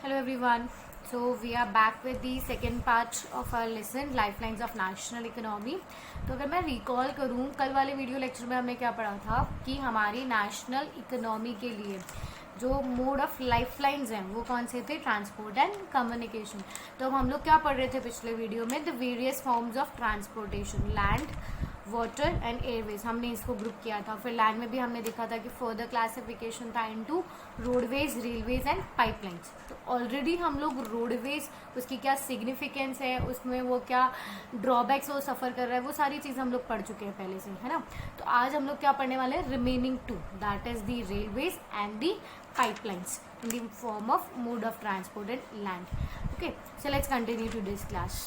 Hello everyone. So we are back with the second part of our lesson Lifelines of National Economy. तो अगर मैं recall करूँ कल वाले वीडियो लेक्चर में हमने क्या पढ़ा था कि हमारी नेशनल इकोनॉमी के लिए जो मोड ऑफ लाइफलाइंस हैं वो कौन से थे, ट्रांसपोर्ट एंड कम्युनिकेशन। तो हम लोग क्या पढ़ रहे थे पिछले वीडियो में, the various forms of transportation, land, water and Airways, हमने इसको ग्रुप किया था। फिर लैंड में भी हमने देखा था कि फर्दर क्लासिफिकेशन था into roadways, railways and pipelines. तो ऑलरेडी हम लोग रोडवेज, उसकी क्या सिग्निफिकेंस है, उसमें वो क्या ड्रॉबैक्स वो सफ़र कर रहा है, वो सारी चीज़ हम लोग पढ़ चुके हैं पहले से, है ना। तो आज हम लोग क्या पढ़ने वाले हैं, remaining to, that is the railways and the pipelines in the form of mode of transport and land. Okay, so let's continue to this class.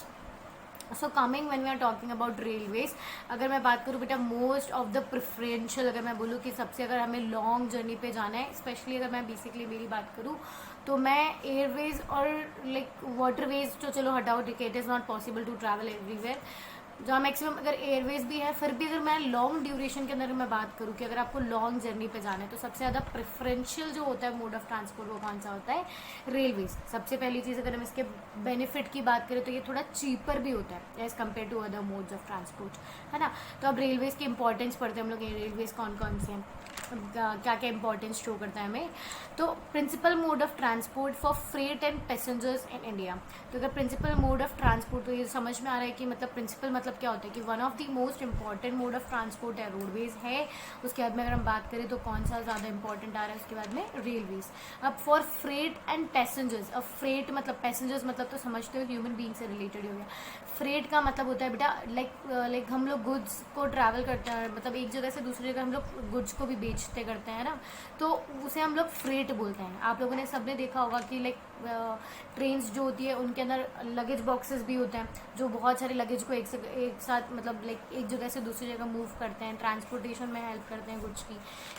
So coming when we are talking about railways, अगर मैं बात करूँ बेटा most of the preferential, अगर मैं बोलूँ कि सबसे अगर हमें लॉन्ग जर्नी पे जाना है, स्पेशली अगर मैं बेसिकली मेरी बात करूँ तो मैं एयरवेज और लाइक वाटरवेज तो चलो हटाओ, ठीक है, it is not possible to travel everywhere. जहाँ मैक्सिमम अगर एयरवेज भी है, फिर भी अगर मैं लॉन्ग ड्यूरेशन के अंदर मैं बात करूँ कि अगर आपको लॉन्ग जर्नी पे जाना है तो सबसे ज़्यादा प्रेफरेंशियल जो होता है मोड ऑफ ट्रांसपोर्ट वो कौन सा होता है, रेलवेज। सबसे पहली चीज़ अगर हम इसके बेनिफिट की बात करें तो ये थोड़ा चीपर भी होता है as compared to other modes of transport, है ना। तो अब रेलवेज की इंपॉर्टेंस पढ़ते हैं हम लोग, रेलवेज कौन कौन से हैं, क्या क्या इंपॉर्टेंस शो करता है हमें। तो principal mode of transport for freight and passengers in India. तो अगर प्रिंसिपल मोड ऑफ ट्रांसपोर्ट, तो ये समझ में आ रहा है कि मतलब प्रिंसिपल मतलब क्या होता है कि one of the most important mode of transport है रोडवेज है। उसके बाद में अगर हम बात करें तो कौन सा ज़्यादा इंपॉर्टेंट आ रहा है, उसके बाद में रेलवेज। अब फॉर फ्रेट एंड पैसेंजर्स, अब फ्रेट मतलब पैसेंजर्स मतलब तो समझते हो ह्यूमन बींग से रिलेटेड हो गया। फ्रेट का मतलब होता है बेटा लाइक हम लोग गुड्स को ट्रैवल करते हैं, मतलब एक जगह से दूसरी जगह हम लोग गुड्स को भी बेचते करते हैं ना, तो उसे हम लोग फ्रेट बोलते हैं। आप लोगों ने सबने देखा होगा कि लाइक ट्रेन्स जो होती है उनके अंदर लगेज बॉक्सेस भी होते हैं जो बहुत सारे लगेज को एक साथ मतलब लाइक एक जगह से दूसरी जगह मूव करते हैं, ट्रांसपोर्टेशन में हेल्प करते हैं गुड्स की,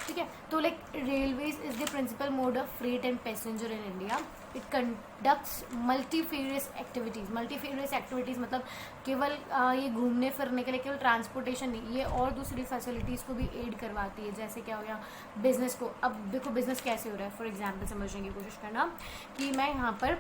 ठीक है। तो like railways is the principal mode of freight and passenger in India. It conducts multifarious activities. Multifarious activities मतलब केवल ये घूमने फिरने के लिए केवल ट्रांसपोर्टेशन नहीं, ये और दूसरी फैसिलिटीज़ को भी एड करवाती है। जैसे क्या हो गया बिजनेस को, अब देखो बिजनेस कैसे हो रहा है, फॉर एग्जांपल समझने की कोशिश करना कि मैं यहाँ पर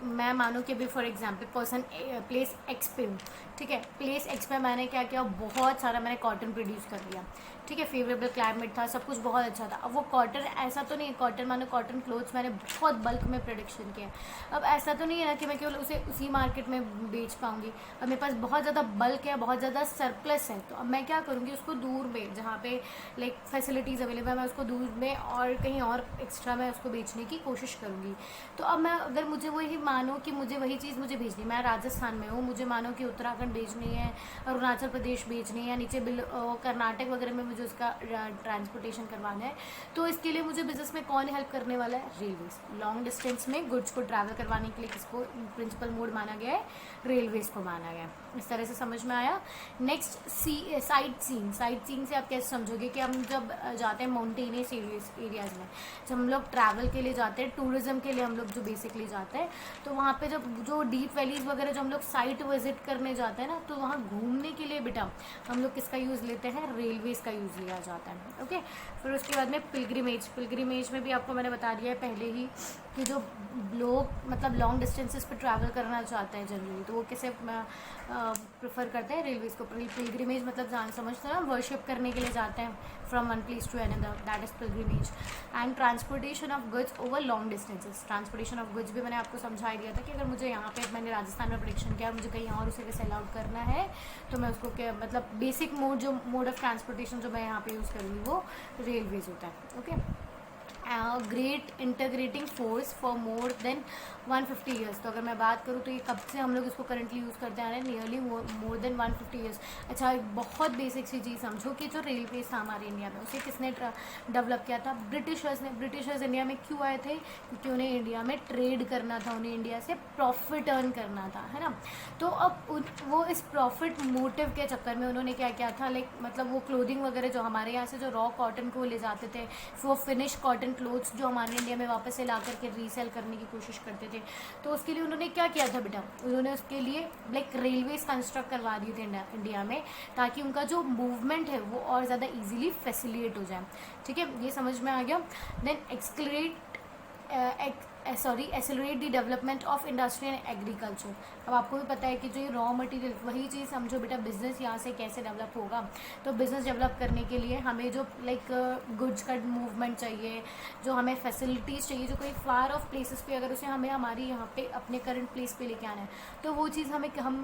मैं मानूँ कि अभी for example person place x पे हूँ, ठीक है। प्लेस एक्स पे मैंने क्या किया, बहुत सारा मैंने कॉटन प्रोड्यूस कर लिया, ठीक है, फेवरेबल क्लाइमेट था, सब कुछ बहुत अच्छा था। अब वो कॉटन ऐसा तो नहीं, कॉटन मानो कॉटन क्लोथ्स मैंने बहुत बल्क में प्रोडक्शन किया। अब ऐसा तो नहीं है ना कि मैं केवल उसे उसी मार्केट में बेच पाऊँगी। अब मेरे पास बहुत ज़्यादा बल्क है, बहुत ज़्यादा सरप्लस है, तो अब मैं क्या करूँगी, उसको दूर में जहाँ पे लाइक फैसिलिटीज़ अवेलेबल है मैं उसको दूर में और कहीं और एक्स्ट्रा मैं उसको बेचने की कोशिश करूँगी। तो अब मैं अगर मुझे वही मानो कि मुझे वही चीज़ मुझे भेजनी, मैं राजस्थान में हूँ, मुझे मानो कि उत्तराखंड बेचनी है, अरुणाचल प्रदेश बेचनी है, या नीचे कर्नाटक वगैरह में मुझे उसका ट्रांसपोर्टेशन करवाना है, तो इसके लिए मुझे बिजनेस में कौन हेल्प करने वाला है, रेलवेज। लॉन्ग डिस्टेंस में गुड्स को ट्रैवल करवाने के लिए किसको प्रिंसिपल मोड माना गया है, रेलवेज को माना गया है। इस तरह से समझ में आया। Next sight seeing. Sight seeing से आप कैसे समझोगे कि हम जब जाते हैं माउंटेनियस एरियाज़ में, जब हम लोग ट्रैवल के लिए जाते हैं, टूरिज्म के लिए हम लोग जो बेसिकली जाते हैं, तो वहाँ पे जब जो डीप वैलीज़ वगैरह जो हम लोग साइट विजिट करने जाते हैं ना, तो वहाँ घूमने के लिए बेटा हम लोग किसका यूज़ लेते हैं, रेलवेज का यूज़ लिया जाता है, ओके। फिर उसके बाद में पिलग्रिमेज में भी आपको मैंने बता दिया है पहले ही कि जो लोग मतलब लॉन्ग डिस्टेंसेस पे ट्रैवल करना चाहते हैं जनरली, तो वो किसे प्रेफर करते हैं, रेलवेज को। पिलग्रिमेज मतलब जान समझते हैं ना, वर्शिप करने के लिए जाते हैं from one place to another, that is pilgrimage. And transportation of goods over long distances. Transportation of goods भी मैंने आपको समझा दिया था कि अगर मुझे यहाँ पे मैंने राजस्थान में प्रोडक्शन किया, मुझे कहीं और उसे सेल आउट करना है, तो मैं उसको क्या मतलब बेसिक मोड ऑफ ट्रांसपोर्टेशन जो मैं यहाँ पे यूज़ करूँगी वो रेलवेज होता है, okay. Great integrating force for more than 150 years. तो अगर मैं बात करूँ तो ये कब से हम लोग इसको करंटली यूज़ करते आ रहे हैं, नियरली मोर देन 150 ईयर्स। अच्छा, एक बहुत बेसिक सी चीज़ समझो कि जो रेलवे था हमारे इंडिया में, उसे किसने डेवलप किया था, ब्रिटिशर्स ने। ब्रिटिशर्स इंडिया में क्यों आए थे, क्योंकि उन्हें इंडिया में ट्रेड करना था, उन्हें इंडिया से प्रॉफिट अर्न करना था, है ना। तो अब वो इस प्रॉफिट मोटिव के चक्कर में उन्होंने क्या किया था, लाइक मतलब वो क्लोथिंग वगैरह जो हमारे यहाँ से जो रॉ कॉटन को ले जाते थे, वो फिनिश कॉटन क्लोथ्स जो हमारे इंडिया में वापस से ला करके रीसेल करने की कोशिश करते थे, तो उसके लिए उन्होंने क्या किया था बेटा, उन्होंने उसके लिए लाइक रेलवेज कंस्ट्रक्ट करवा दिए थे इंडिया में, ताकि उनका जो मूवमेंट है वो और ज़्यादा इजीली फैसिलिटेट हो जाए, ठीक है, ये समझ में आ गया। Then accelerate the development of industry and agriculture. अब आपको भी पता है कि जो ये रॉ मटेरियल, वही चीज़ समझो बेटा, बिजनेस यहाँ से कैसे डेवलप होगा। तो बिजनेस डेवलप करने के लिए हमें जो गुड्स का मूवमेंट चाहिए, जो हमें फैसिलिटीज़ चाहिए, जो कोई फार ऑफ प्लेसेस पे अगर उसे हमें हमारी यहाँ पे अपने करंट प्लेस पे लेके आना है, तो वो चीज़ हम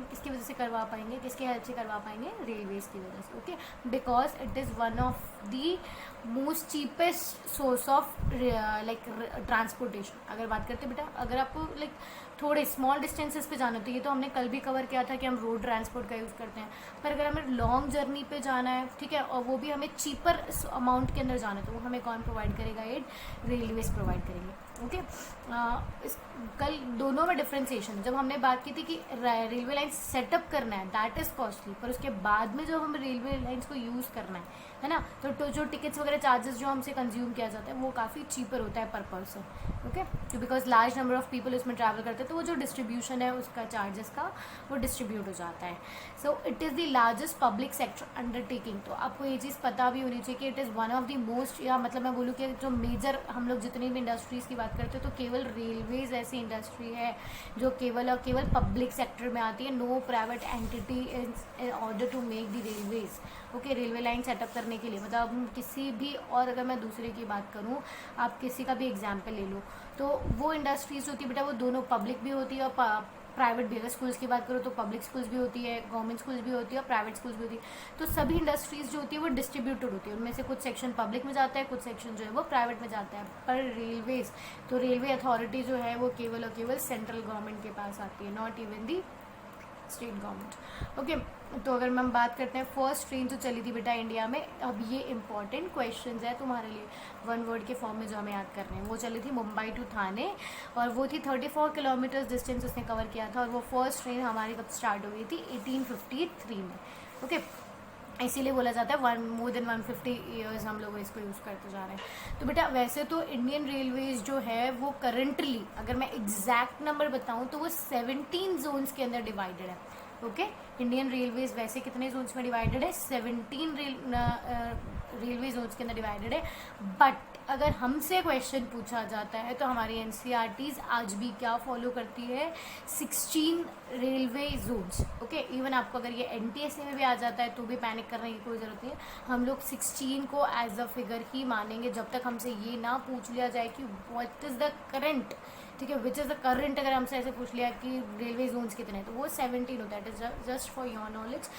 किसकी वजह से करवा पाएंगे, किसके हेल्प से करवा पाएंगे, रेलवेज़ की वजह से। Okay, because it is one of the most cheapest source of transportation. अगर बात करते बेटा, अगर आपको थोड़े स्मॉल डिस्टेंसेस पे जाना, तो ये तो हमने कल भी कवर किया था कि हम रोड ट्रांसपोर्ट का यूज़ करते हैं, पर अगर हमें लॉन्ग जर्नी पे जाना है, ठीक है, और वो भी हमें चीपर अमाउंट के अंदर जाना है, तो वो हमें कौन प्रोवाइड करेगा, एड रेलवेज प्रोवाइड करेंगे। ओके, कल दोनों में डिफ्रेंसिएशन, जब हमने बात की थी कि रेलवे लाइन सेटअप करना है, दैट इज़ कॉस्टली, पर उसके बाद में जब हमें रेलवे लाइन्स को यूज़ करना है ना, तो जो टिकट्स वगैरह चार्जेस जो हमसे कंज्यूम किया जाता है वो काफ़ी चीपर होता है पर पर्सन। ओके, तो because large number of people उसमें ट्रैवल करते हैं, तो वो जो डिस्ट्रीब्यूशन है उसका चार्जेस का वो डिस्ट्रीब्यूट हो जाता है। So it is the largest public sector undertaking. तो आपको ये चीज़ पता भी होनी चाहिए कि it is one of the most, या मतलब मैं बोलूँ कि जो मेजर हम लोग जितनी भी इंडस्ट्रीज़ की बात करते हैं, तो केवल रेलवेज ऐसी इंडस्ट्री है जो केवल और केवल पब्लिक सेक्टर में आती है। No private entity in order to make the railways. Okay, railway line setup करने के लिए, मतलब किसी भी, और अगर मैं दूसरे की बात करूँ, आप किसी का भी एग्जाम्पल ले लो, तो वो इंडस्ट्रीज होती है बेटा, वो दोनों पब्लिक भी होती है और प्राइवेट भी। अगर स्कूल्स की बात करो तो पब्लिक स्कूल्स भी होती है, गवर्नमेंट स्कूल्स भी होती है और प्राइवेट स्कूल्स भी होती है। तो सभी इंडस्ट्रीज जो होती है वो डिस्ट्रीब्यूटेड होती है, उनमें से कुछ सेक्शन पब्लिक में जाता है, कुछ सेक्शन जो है वो प्राइवेट में जाता है। पर रेलवेज, तो रेलवे अथॉरिटी जो है वो केवल और केवल सेंट्रल गवर्नमेंट के पास आती है, not even the state government. Okay, तो अगर हम बात करते हैं फर्स्ट ट्रेन जो चली थी बेटा इंडिया में, अब ये इंपॉर्टेंट क्वेश्चंस है तुम्हारे लिए, वन वर्ड के फॉर्म में जो हमें याद करने हैं। वो चली थी मुंबई टू थाने, और वो थी 34 किलोमीटर्स डिस्टेंस उसने कवर किया था, और वो फर्स्ट ट्रेन हमारी कब स्टार्ट हुई थी, 1853 में। ओके, इसीलिए बोला जाता है मोर देन 150 ईयर्स हम लोग इसको यूज़ करते जा रहे हैं। तो बेटा वैसे तो इंडियन रेलवेज जो है वो करंटली, अगर मैं एग्जैक्ट नंबर बताऊं, तो वो 17 जोन्स के अंदर डिवाइडेड है। ओके, इंडियन रेलवेज वैसे कितने जोन्स में डिवाइडेड है, 17 रेलवे जोन्स के अंदर डिवाइडेड है। बट अगर हमसे क्वेश्चन पूछा जाता है तो हमारी एनसीईआरटीज आज भी क्या फॉलो करती है, 16 रेलवे जोन्स। ओके, इवन आपको अगर ये एनटीएससी में भी आ जाता है तो भी पैनिक करने की कोई ज़रूरत नहीं है, हम लोग 16 को एज अ फिगर ही मानेंगे जब तक हमसे ये ना पूछ लिया जाए कि व्हाट इज़ द करंट, ठीक है, विच इज़ द करंट। अगर हमसे ऐसे पूछ लिया कि रेलवे जोन्स कितने हैं, तो वो 17 होता है। It is just for your knowledge.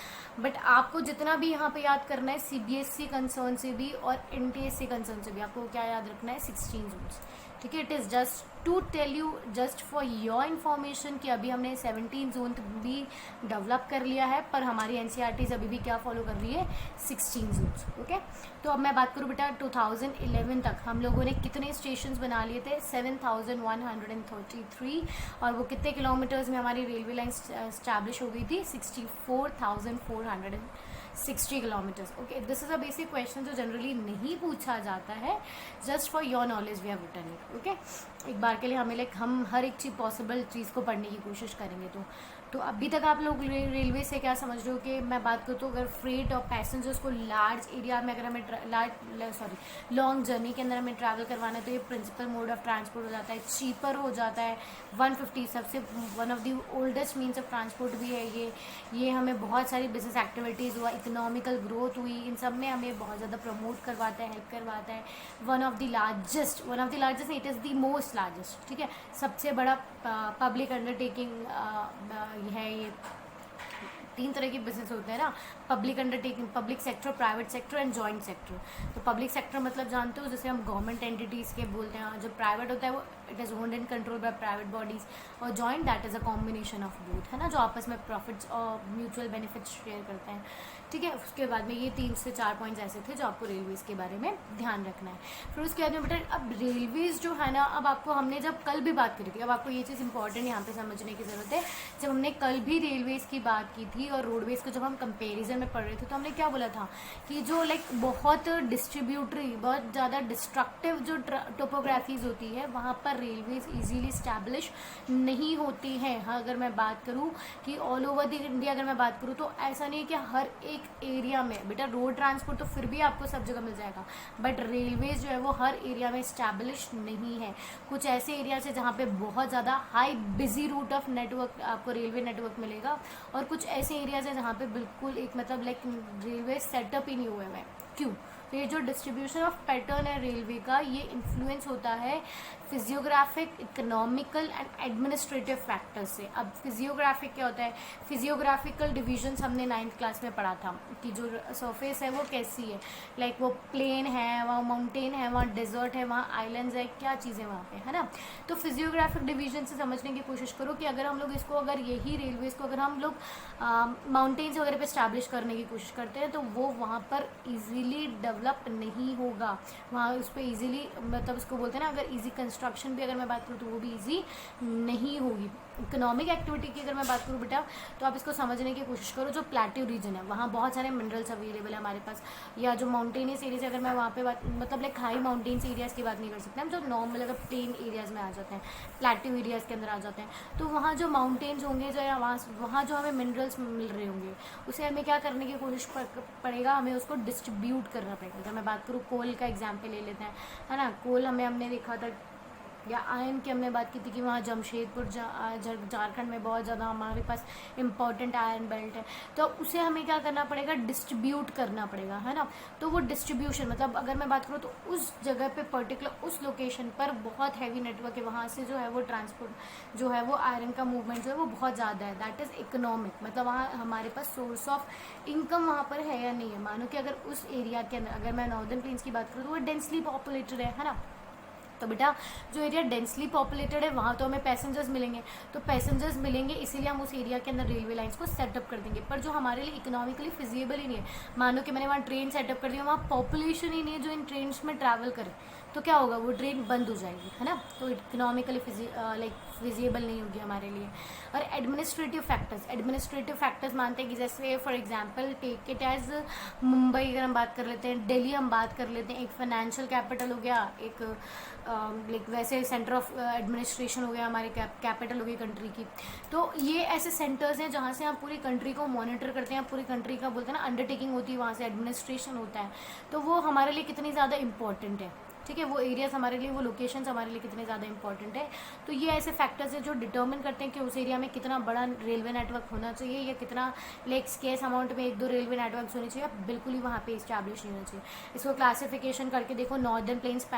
But आपको जितना भी यहाँ पे याद करना है, सीबीएसई कंसर्न से भी और एनटीएससी कंसर्न से भी, आपको क्या याद रखना है, 16 जोन्स। ठीक है, it is just to tell you, just for your information, कि अभी हमने 17 जोन भी डेवलप कर लिया है, पर हमारी एनसीईआरटीज अभी भी क्या फॉलो कर रही है, 16 जोन्स। ओके, तो अब मैं बात करूँ बेटा 2011 तक हम लोगों ने कितने स्टेशन बना लिए थे, 7133, और वो कितने किलोमीटर्स में हमारी रेलवे लाइन स्टैब्लिश हो गई थी, 64,460 kilometres. Okay, this is a basic question जो जनरली नहीं पूछा जाता है, just for your knowledge we have written it. Okay, एक बार के लिए हमें हम हर एक चीज़ पॉसिबल चीज़ को पढ़ने की कोशिश करेंगे। तो अभी तक आप लोग रेलवे से क्या समझ रहे हो कि मैं बात करूँ तो अगर फ्रेट और पैसेंजर्स को लार्ज एरिया में, अगर हमें लॉन्ग जर्नी के अंदर हमें ट्रैवल करवाना है, तो ये प्रिंसिपल मोड ऑफ ट्रांसपोर्ट हो जाता है, चीपर हो जाता है। 150 सबसे one of the oldest means of transport भी है ये हमें बहुत सारी बिजनेस एक्टिविटीज़ हुआ, इकोनॉमिकल ग्रोथ हुई, इन सब में हमें बहुत ज़्यादा प्रमोट करवाता है, हेल्प करवाता है। One of the largest it is the most largest, ठीक है, सबसे बड़ा पब्लिक अंडरटेकिंग है। ये 3 तरह के बिजनेस होते हैं ना, public undertaking, public sector, private sector and joint sector. तो पब्लिक सेक्टर मतलब जानते हो, जैसे हम गवर्नमेंट एंटिटीज़ के बोलते हैं, जो प्राइवेट होता है वो it is owned and control by private bodies, और joint that is a combination of both, है ना, जो आपस में प्रॉफिट्स और म्यूचुअल बेनिफिट्स शेयर करते हैं। ठीक है, उसके बाद में ये 3 से 4 पॉइंट्स ऐसे थे जो आपको रेलवेज़ के बारे में ध्यान रखना है। फिर उसके बाद में बेटा अब रेलवेज़ जो है ना, अब आपको हमने जब कल भी बात करी थी, अब आपको ये चीज़ इंपॉर्टेंट यहाँ पे समझने की ज़रूरत है। जब हमने कल भी रेलवेज़ की बात की थी और रोडवेज़ को जब हम कंपेरिजन में पढ़ रहे थे, तो हमने क्या बोला था कि जो बहुत डिस्ट्रीब्यूटरी, बहुत ज़्यादा डिस्ट्रक्टिव जो टोपोग्राफीज़ होती है, वहाँ पर रेलवेज़ ईजीली स्टैब्लिश नहीं होती हैं। हाँ, अगर मैं बात करूँ कि ऑल ओवर द इंडिया अगर मैं बात करूँ, तो ऐसा नहीं है कि हर एक एरिया में, बेटा रोड ट्रांसपोर्ट तो फिर भी आपको सब जगह मिल जाएगा, बट रेलवेज जो है वो हर एरिया में इस्टेब्लिश नहीं है। कुछ ऐसे एरियाज है जहाँ पे बहुत ज़्यादा high busy route of network आपको रेलवे नेटवर्क मिलेगा, और कुछ ऐसे एरियाज है जहाँ पे बिल्कुल एक मतलब लाइक रेलवे सेटअप ही नहीं हुए हैं। क्यों? तो ये जो डिस्ट्रीब्यूशन ऑफ पैटर्न है रेलवे का, ये इन्फ्लुएंस होता है physiographic, economical and administrative factors से। अब फिजियोग्राफिक क्या होता है? फिजियोग्राफिकल डिविजन्स हमने 9th क्लास में पढ़ा था कि जो सरफेस है वो कैसी है, लाइक वो प्लेन है, वहाँ माउंटेन है, वहाँ डेजर्ट है, वहाँ आइलैंड्स है, क्या चीज़ें वहाँ पे है ना। तो फिजियोग्राफिक डिवीजन से समझने की कोशिश करो कि अगर हम लोग इसको, अगर यही रेलवेज को अगर हम लोग माउंटेन्स वगैरह पे स्टैब्लिश करने की कोशिश करते हैं तो वो वहाँ पर ईजीली डेवलप नहीं होगा, वहाँ उस पर ईजीली मतलब उसको बोलते हैं ना, अगर ईजी कंस्ट्रक्शन भी अगर मैं बात करूँ तो वो भी ईजी नहीं होगी। इकोनॉमिक एक्टिविटी की अगर मैं बात करूँ बेटा, तो आप इसको समझने की कोशिश करो, जो प्लेट्यू रीजन है वहाँ बहुत सारे मिनरल्स अवेलेबल है हमारे पास, या जो माउंटेनियस एरियाज अगर मैं वहाँ पे बात मतलब लाइक हाई माउंटेन्स एरियाज़ की बात नहीं कर सकते हम, जो नॉर्मल अगर प्लेन एरियाज़ में आ जाते हैं, प्लेट्यू एरियाज़ के अंदर आ जाते हैं, तो वहाँ जो माउंटेन्स होंगे जो, या वहाँ जो हमें मिनरल्स मिल रहे होंगे उसे हमें क्या करने की कोशिश पड़ेगा, हमें उसको डिस्ट्रीब्यूट करना पड़ेगा। अगर मैं बात करूँ कोल का एग्जाम्पल ले लेते हैं, है ना। कोल हमने देखा था, या आयरन की हमने बात की थी कि वहाँ जमशेदपुर झारखंड में बहुत ज़्यादा हमारे पास इम्पॉर्टेंट आयरन बेल्ट है, तो उसे हमें क्या करना पड़ेगा, डिस्ट्रीब्यूट करना पड़ेगा, है ना। तो वो डिस्ट्रीब्यूशन मतलब अगर मैं बात करूँ तो उस जगह पे पर्टिकुलर उस लोकेशन पर बहुत हैवी नेटवर्क है, वहाँ से जो है वो ट्रांसपोर्ट जो है वो आयरन का मूवमेंट जो है वो बहुत ज़्यादा है, दैट इज़ इकोनॉमिक, मतलब वहाँ हमारे पास सोर्स ऑफ इनकम वहाँ पर है या नहीं है। मानो कि अगर उस एरिया के अंदर, अगर मैं नॉर्दर्न प्लेन्स की बात करूँ तो वो डेंसली पॉपुलेटेड है ना। तो बेटा जो एरिया डेंसली पॉपुलेटेड है वहाँ तो हमें पैसेंजर्स मिलेंगे, तो पैसेंजर्स मिलेंगे इसीलिए हम उस एरिया के अंदर रेलवे लाइंस को सेटअप कर देंगे, पर जो हमारे लिए इकोनॉमिकली फिजिबल ही नहीं है। मानो कि मैंने वहाँ ट्रेन सेटअप कर दिया, वहाँ पॉपुलेशन ही नहीं है जो इन ट्रेन में ट्रैवल करे, तो क्या होगा, वो ट्रेन बंद हो जाएगी, है ना। तो इकोनॉमिकली लाइक फिजिबल नहीं होगी हमारे लिए। और एडमिनिस्ट्रेटिव फैक्टर्स मानते हैं कि जैसे for example take it as Mumbai अगर हम बात कर लेते हैं, दिल्ली हम बात कर लेते हैं, एक फाइनेंशियल कैपिटल हो गया, एक लाइक वैसे सेंटर ऑफ एडमिनिस्ट्रेशन हो गया, हमारे कैपिटल हो गई कंट्री की। तो ये ऐसे सेंटर्स हैं जहाँ से हम पूरी कंट्री को मॉनिटर करते हैं, पूरी कंट्री का बोलते हैं ना अंडरटेकिंग होती है, वहाँ से एडमिनिस्ट्रेशन होता है, तो वो हमारे लिए कितनी ज़्यादा इंपॉर्टेंट है, ठीक है। वो एरियाज हमारे लिए, वो लोकेशंस हमारे लिए कितने ज़्यादा इंपॉर्टेंट है। तो ये ऐसे फैक्टर्स हैं जो डिटर्मिन करते हैं कि उस एरिया में कितना बड़ा रेलवे नेटवर्क होना चाहिए, या कितना लाइक स्केर्स अमाउंट में 1-2 रेलवे नेटवर्क्स होने चाहिए, बिल्कुल ही वहाँ पे इस्टेब्लिश नहीं होना चाहिए। इसको क्लासिफिकेशन करके देखो नॉर्दर्न प्लेन्स,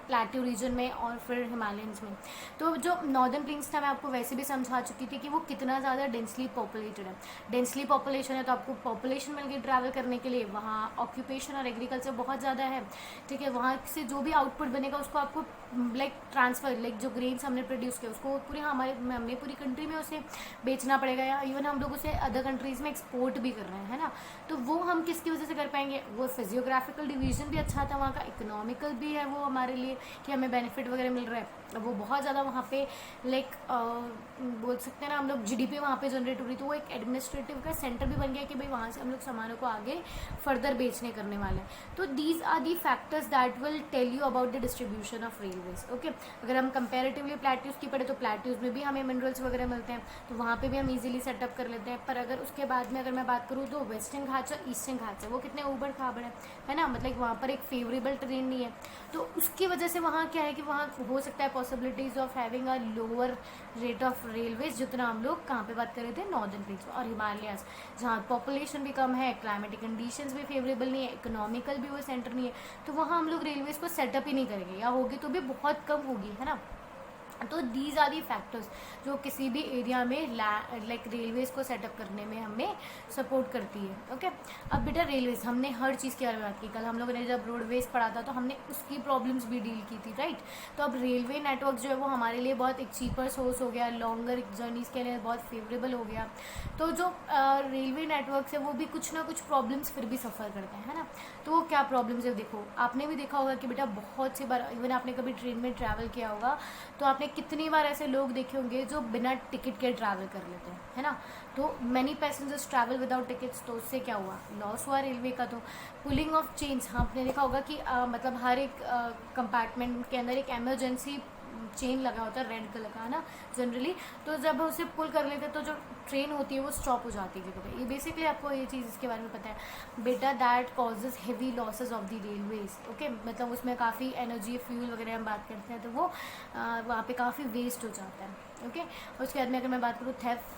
प्लेट्यू रीजन में और फिर हिमालयंस में। तो जो नॉर्दर्न प्लेन्स था मैं आपको वैसे भी समझा चुकी थी कि वो कितना ज़्यादा डेंसली पॉपुलेटेड है। डेंसली पॉपुलेशन है तो आपको पॉपुलेशन मिल गई ट्रैवल करने के लिए, वहाँ ऑक्यूपेशन और एग्रीकल्चर बहुत ज़्यादा है, ठीक है। वहाँ से जो भी आउटपुट बनेगा उसको आपको लाइक ट्रांसफ़र, लाइक जो ग्रेन्स हमने प्रोड्यूस किया उसको पूरी हमने पूरी कंट्री में उसे बेचना पड़ेगा, या इवन हम लोग उसे अदर कंट्रीज़ में एक्सपोर्ट भी कर रहे हैं, है ना। तो वो हम किसकी वजह से कर पाएंगे, वो फिजियोग्राफिकल डिवीजन भी अच्छा था वहाँ का, इकोनॉमिकल भी है वो हमारे लिए कि हमें बेनिफिट वगैरह मिल रहा है, वो बहुत ज़्यादा वहाँ पे लाइक बोल सकते हैं ना हम लोग जीडीपी वहाँ पे जनरेट हो रही, तो वो एक एडमिनिस्ट्रेटिव का सेंटर भी बन गया कि भाई वहाँ से हम लोग सामानों को आगे फर्दर बेचने करने वाले हैं। तो these are the factors that will tell you about the distribution of railways, okay. अगर हम कंपेरेटिवली प्लेट्यूज की पढ़े तो प्लेट्यूज में भी हमें मिनरल्स वगैरह मिलते हैं, तो वहाँ पे भी हम इजीली सेटअप कर लेते हैं। पर अगर उसके बाद में अगर मैं बात करूँ तो वेस्टर्न घाट्स और ईस्टर्न घाट्स है वो कितने ऊबड़ खाबड़ है ना, मतलब वहाँ पर एक फेवरेबल ट्रेन नहीं है, तो उसकी वजह से वहाँ क्या है कि वहाँ हो सकता है possibilities of having a lower rate of railways, जितना हम लोग कहाँ पे बात कर रहे थे नॉर्दर्न प्लेन्स और हिमालयाज, जहाँ पॉपुलेशन भी कम है, क्लाइमेटिक कंडीशंस भी फेवरेबल नहीं है, इकोनॉमिकल भी वो सेंटर नहीं है, तो वहाँ हम लोग रेलवेज को सेटअप ही नहीं करेंगे, या होगी तो भी बहुत कम होगी, है ना। तो दीज आर दी फैक्टर्स जो किसी भी एरिया में लाइक रेलवेज को सेटअप करने में हमें सपोर्ट करती है, ओके। अब बेटा रेलवेज हमने हर चीज़ के बारे में बात की, कल हम लोगों ने जब रोडवेज पढ़ा था तो हमने उसकी प्रॉब्लम्स भी डील की थी, राइट। तो अब रेलवे नेटवर्क जो है वो हमारे लिए बहुत एक चीपर सोर्स हो गया, लॉन्गर जर्नीज़ के लिए बहुत फेवरेबल हो गया। तो जो रेलवे नेटवर्क है वो भी कुछ ना कुछ प्रॉब्लम्स फिर भी सफ़र करते हैं, है ना। तो वो क्या प्रॉब्लम्स है, देखो आपने भी देखा होगा कि बेटा बहुत सी बार, इवन आपने कभी ट्रेन में ट्रैवल किया होगा तो आपने कितनी बार ऐसे लोग देखे होंगे जो बिना टिकट के ट्रैवल कर लेते हैं, है ना। तो many passengers travel without tickets, तो उससे क्या हुआ, लॉस हुआ रेलवे का। तो पुलिंग ऑफ चेन्स, हाँ आपने देखा होगा कि मतलब हर एक कंपार्टमेंट के अंदर एक इमरजेंसी चेन लगा होता है रेड कलर का, है ना जनरली, तो जब उसे पुल कर लेते हैं तो जो ट्रेन होती है वो स्टॉप हो जाती है जगह पे। ये बेसिकली आपको ये चीज़ इसके बारे में पता है बेटा, that causes heavy losses of the railways. Okay, मतलब उसमें काफ़ी एनर्जी फ्यूल वगैरह हम बात करते हैं तो वो वहाँ पे काफ़ी वेस्ट हो जाता है। ओके, उसके बाद में अगर मैं बात करूँ theft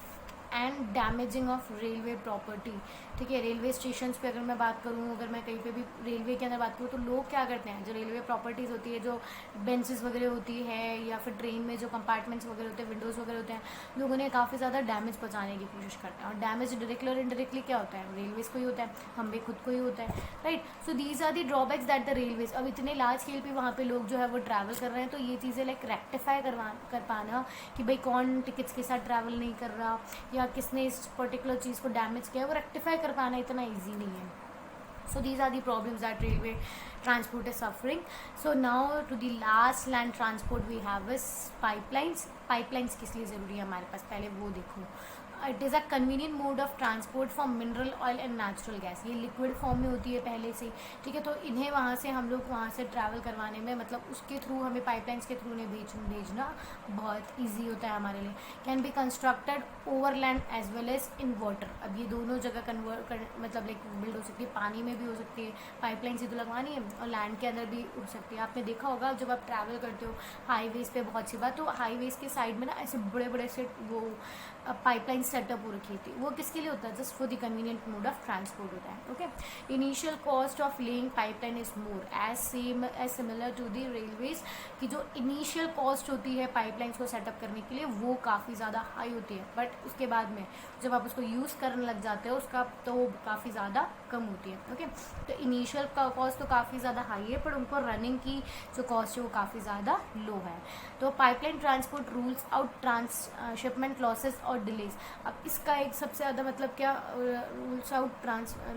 and damaging of railway property, ठीक है, रेलवे स्टेशन पे अगर मैं बात करूँ, अगर मैं कहीं पे भी रेलवे के अंदर बात करूँ तो लोग क्या करते हैं, जो रेलवे प्रॉपर्टीज़ होती है, जो बेंचेस वगैरह होती है या फिर ट्रेन में जो कंपार्टमेंट्स वगैरह होते हैं, विंडोज़ वगैरह होते हैं, लोग उन्हें काफ़ी ज़्यादा डैमेज पहुँचाने की कोशिश करते हैं। और डैमेज डायरेक्टली और इनडायरेक्टली क्या होता है, रेलवेज को ही होता है, हम भी खुद को ही होता है, right. So these are the drawbacks that the railways, अब इतने लार्ज स्केल पे वहाँ पे लोग जो है वो ट्रैवल कर रहे हैं, तो ये चीज़ें लाइक रेक्टिफाई कर पाना कि भाई कौन टिकट्स के साथ ट्रैवल नहीं कर रहा या किसने इस पर्टिकुलर चीज़ को डैमेज किया, वो रेक्टिफाई कर पाना इतना ईजी नहीं है। So these are the problems that railway transport is suffering. So now to the last land transport we have is pipelines. Pipelines किस लिए ज़रूरी है हमारे पास, पहले वो देखो। It is a convenient mode of transport for mineral oil and natural gas, ये liquid form में होती है पहले से, ठीक है, तो इन्हें वहाँ से हम लोग वहाँ से ट्रैवल करवाने में, मतलब उसके थ्रू हमें पाइपलाइंस के थ्रू उन्हें भेजना बहुत ईजी होता है हमारे लिए। Can be constructed over land as well as in water, अब ये दोनों जगह मतलब लाइक बिल्ड हो सकती है, पानी में भी हो सकती है, पाइपलाइन से तो लगवानी है, और लैंड के अंदर भी हो सकती है। आपने देखा होगा जब आप ट्रैवल करते हो हाईवेज़ पे, बहुत सी बात, तो हाईवेज़ के साइड में ना ऐसे बड़े बड़े से वो पाइपलाइन सेटअप हो रखी थी, वो किसके लिए होता है, just for the convenient mode of transport होता है। Okay, initial cost of laying pipeline is more as similar to the railways, कि जो इनिशियल कॉस्ट होती है पाइपलाइंस को सेटअप करने के लिए वो काफ़ी ज़्यादा हाई होती है, बट उसके बाद में जब आप उसको यूज़ करने लग जाते हो उसका तो वो काफ़ी ज़्यादा कम होती है। ओके, तो इनिशियल का कॉस्ट तो काफ़ी ज़्यादा हाई है, पर उनको रनिंग की जो कॉस्ट है वो काफ़ी ज़्यादा लो है। तो pipeline transport rules out transshipment losses और डिलेज, अब इसका एक सबसे ज़्यादा मतलब क्या, rules out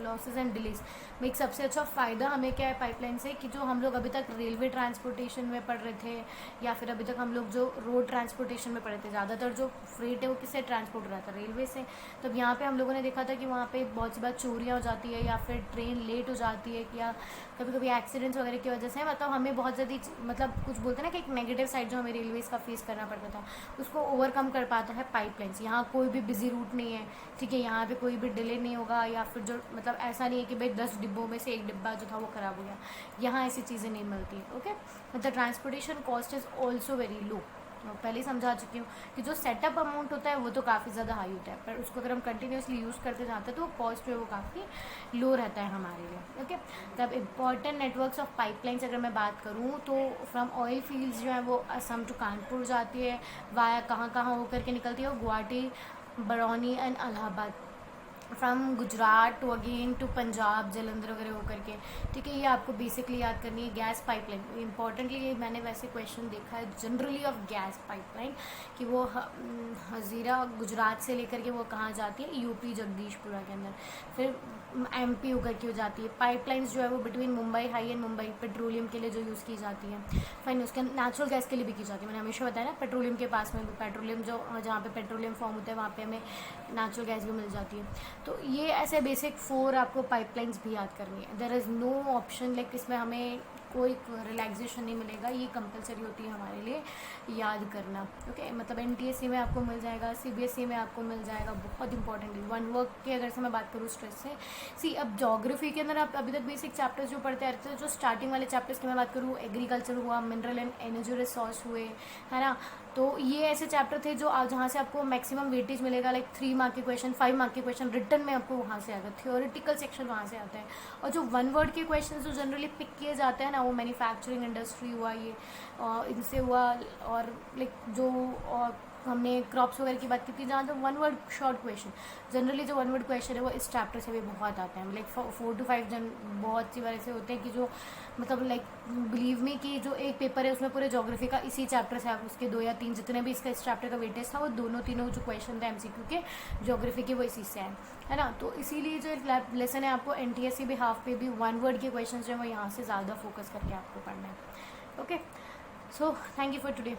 losses and delays में एक सबसे अच्छा फ़ायदा हमें क्या है पाइपलाइन से, कि जो हम लोग अभी तक रेलवे ट्रांसपोर्टेशन में पढ़ रहे थे या फिर अभी तक हम लोग जो रोड ट्रांसपोर्टेशन में पढ़े थे, ज़्यादातर जो फ्रेट है वो किससे ट्रांसपोर्ट हो रहा था, रेलवे से। तब यहाँ पे हम लोगों ने देखा था कि वहाँ पे बहुत सी बार चोरियाँ हो जाती है या फिर ट्रेन लेट हो जाती है, या कभी कभी एक्सीडेंट्स वगैरह की वजह से, मतलब हमें बहुत ज़्यादा मतलब कुछ बोलते हैं ना कि एक नेगेटिव साइड जो हमें रेलवेज़ का फेस करना पड़ता था, उसको ओवरकम कर पाता है पाइपलाइंस। यहाँ कोई भी बिजी रूट नहीं है, ठीक है, यहाँ पे कोई भी डिले नहीं होगा, या फिर जो मतलब ऐसा नहीं है कि भाई 10 डिब्बों में से एक डिब्बा जो था वो ख़राब हो गया, यहाँ ऐसी चीज़ें नहीं मिलती। ओके, मतलब transportation cost is also very low, पहले ही समझा चुकी हूँ कि जो सेटअप अमाउंट होता है वो तो काफ़ी ज़्यादा हाई होता है, पर उसको अगर हम कंटिन्यूसली यूज़ करते जाते हैं तो कॉस्ट जो है वो काफ़ी लो रहता है हमारे लिए। ओके, तब इम्पॉर्टेंट नेटवर्क्स ऑफ पाइपलाइंस अगर मैं बात करूँ तो फ्रॉम ऑयल फील्ड्स जो है वो असम टू कानपुर जाती है, वाया कहाँ कहाँ होकर के निकलती है, वो Guwahati, Barauni and Allahabad, from Gujarat to again to Punjab, Jalandhar वगैरह होकर के, ठीक है, ये आपको बेसिकली याद करनी है। गैस पाइपलाइन इंपॉर्टेंटली, ये मैंने वैसे क्वेश्चन देखा है जनरली ऑफ गैस पाइपलाइन कि वो हजीरा गुजरात से लेकर के वो कहाँ जाती है, यूपी जगदीशपुरा के अंदर, फिर एमपी होकर के हो जाती है। पाइपलाइंस जो है वो between Mumbai high and Mumbai petroleum के लिए जो यूज़ की जाती है, फाइन, उसके नेचुरल गैस के लिए भी की जाती है। मैंने हमेशा बताया ना पेट्रोलियम के पास में पेट्रोलियम जो जहाँ पे पेट्रोलियम फॉर्म होता है वहाँ पे हमें नेचुरल गैस भी मिल जाती है। तो ये ऐसे बेसिक 4 आपको पाइपलाइंस भी याद करनी है। There is no option like इसमें हमें कोई रिलैक्सेशन नहीं मिलेगा, ये कंपलसरी होती है हमारे लिए याद करना। ओके, मतलब एनटीएससी में आपको मिल जाएगा, सीबीएसई में आपको मिल जाएगा, बहुत इंपॉर्टेंट है। वन वर्क की अगर से मैं बात करूँ स्ट्रेस से, सी अब ज्योग्राफी के अंदर आप अभी तक बेसिक चैप्टर्स जो पढ़ते आ रहे थे, जो स्टार्टिंग वाले चैप्टर्स की मैं बात करूँ, एग्रीकल्चर हुआ, मिनरल एंड एनर्जी रिसोर्स हुए, है ना, तो ये ऐसे चैप्टर थे जो जहाँ से आपको मैक्सिमम वेटेज मिलेगा, लाइक 3 मार्क के क्वेश्चन, 5 मार्क के क्वेश्चन रिटर्न में आपको वहाँ से आएगा, थियोरिटिकल सेक्शन वहाँ से आता है। और जो वन वर्ड के क्वेश्चन जो जनरली पिक किए जाते हैं ना, वो मैन्युफैक्चरिंग इंडस्ट्री हुआ, ये इनसे हुआ, और लाइक जो हमने क्रॉप्स वगैरह की बात की थी, जहाँ जो one word short question, generally जो वन वर्ड क्वेश्चन है वो इस चैप्टर से भी बहुत आते हैं, लाइक 4 to 5 बहुत सी बार ऐसे होते हैं कि जो मतलब लाइक बिलीव मी कि जो एक पेपर है उसमें पूरे ज्योग्राफी का इसी चैप्टर से आप उसके 2 या 3 जितने भी इसका इस चैप्टर का वेटेज था, वो तीनों जो क्वेश्चन थे एमसीक्यू के ज्योग्राफी के वो इसी से है ना। तो इसीलिए जो लेसन है आपको एनटीएससी भी हाफ पे भी वन वर्ड के क्वेश्चन जो है वो यहाँ से ज़्यादा फोकस करके आपको पढ़ना है। Okay, so thank you for today.